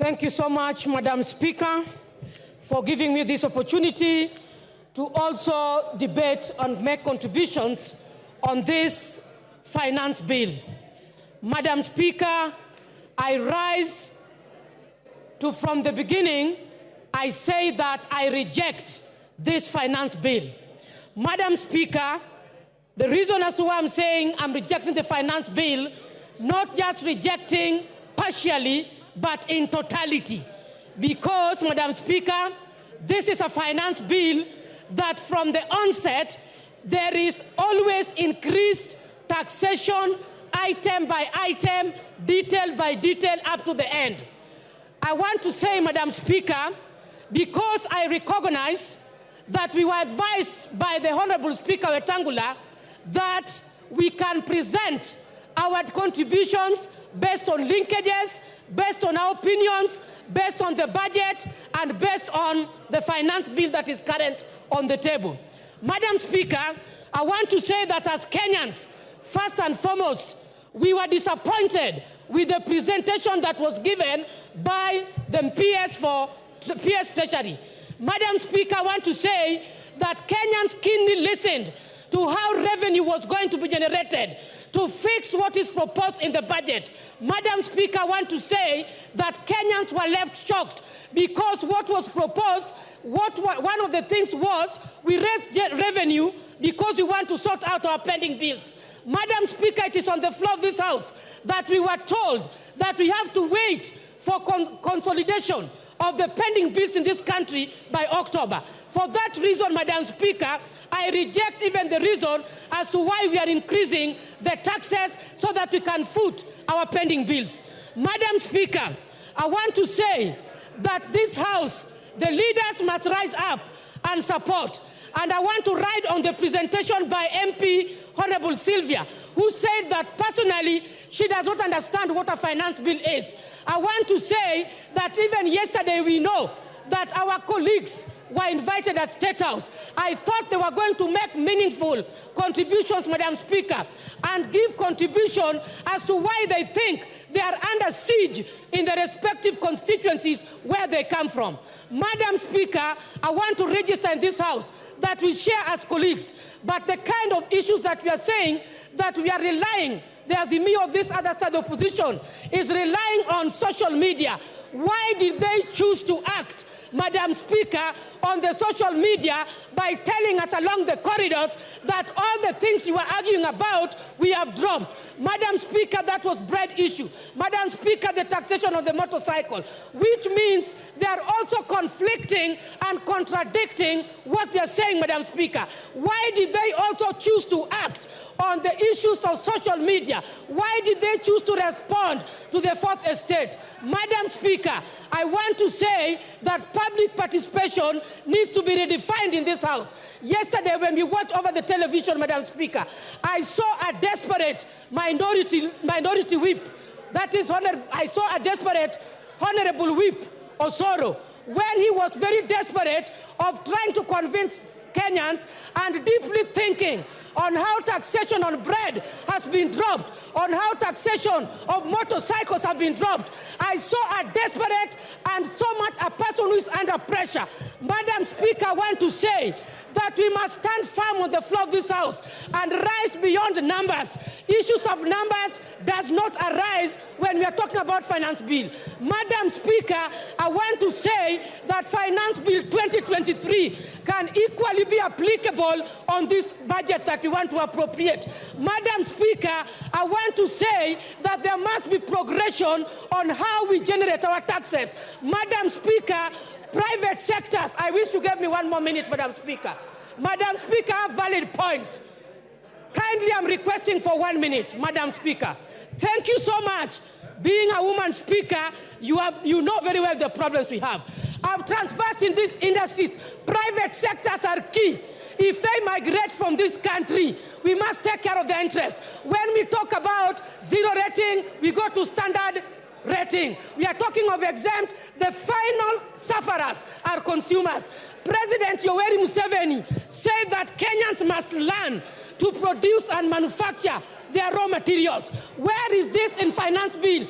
Thank you so much, Madam Speaker, for giving me this opportunity to also debate and make contributions on this finance bill. Madam Speaker, I rise to, from the beginning, I say that I reject this finance bill. Madam Speaker, the reason as to why I'm saying I'm rejecting the finance bill, not just rejecting partially, but in totality. Because, Madam Speaker, this is a finance bill that from the onset, there is always increased taxation, item by item, detail by detail, up to the end. I want to say, Madam Speaker, because I recognize that we were advised by the Honorable Speaker Wetangula that we can present our contributions based on linkages, based on our opinions, based on the budget, and based on the finance bill that is current on the table. Madam Speaker, I want to say that as Kenyans, first and foremost, we were disappointed with the presentation that was given by the PS Treasury. Madam Speaker, I want to say that Kenyans keenly listened to how revenue was going to be generated to fix what is proposed in the budget. Madam Speaker, I want to say that Kenyans were left shocked because what was proposed, one of the things was we raised revenue because we want to sort out our pending bills. Madam Speaker, it is on the floor of this House that we were told that we have to wait for consolidation of the pending bills in this country by October. For that reason, Madam Speaker, I reject even the reason as to why we are increasing the taxes so that we can foot our pending bills. Madam Speaker, I want to say that this House, the leaders must rise up and support. And I want to ride on the presentation by MP Honorable Sylvia, who said that personally she does not understand what a finance bill is. I want to say that even yesterday we know that our colleagues were invited at State House. I thought they were going to make meaningful contributions, Madam Speaker, and give contribution as to why they think they are under siege in the respective constituencies where they come from. Madam Speaker, I want to register in this House that we share as colleagues, but the kind of issues that we are saying that we are relying, the Azimio of this other side of the opposition is relying on social media. Why did they choose to act, Madam Speaker, on the social media by telling us along the corridors that all the things you were arguing about, we have dropped? Madam Speaker, that was bread issue. Madam Speaker, the taxation of the motorcycle, which means they are also conflicting and contradicting what they are saying, Madam Speaker. Why did they also choose to act on the issues of social media? Why did they choose to respond to the Fourth Estate? Madam Speaker, I want to say that public participation needs to be redefined in this House. Yesterday, when we watched over the television, Madam Speaker, I saw a desperate minority whip. That is, I saw a desperate Honorable Whip Osoro, when he was very desperate of trying to convince Kenyans and deeply thinking on how taxation on bread has been dropped, on how taxation of motorcycles have been dropped. I saw a desperate and so much a person who is under pressure. Madam Speaker, I want to say that we must stand firm on the floor of this House and rise beyond numbers. Issues of numbers does not arise when we are talking about finance bill. Madam Speaker, I want to say that finance bill 2023 can equally be applicable on this budget that we want to appropriate. Madam Speaker, I want to say that there must be progression on how we generate our taxes. Madam Speaker, private sectors, I wish you gave me one more minute, Madam Speaker. Madam Speaker, I have valid points. Kindly, I'm requesting for 1 minute, Madam Speaker. Thank you so much. Being a woman speaker, you know very well the problems we have. I've transversed in these industries. Private sectors are key. If they migrate from this country, we must take care of their interests. When we talk about zero rating, we go to standard rating. We are talking of exempt. The final sufferers are consumers. President Yoweri Museveni said that Kenyans must learn to produce and manufacture their raw materials. Where is this in finance bill?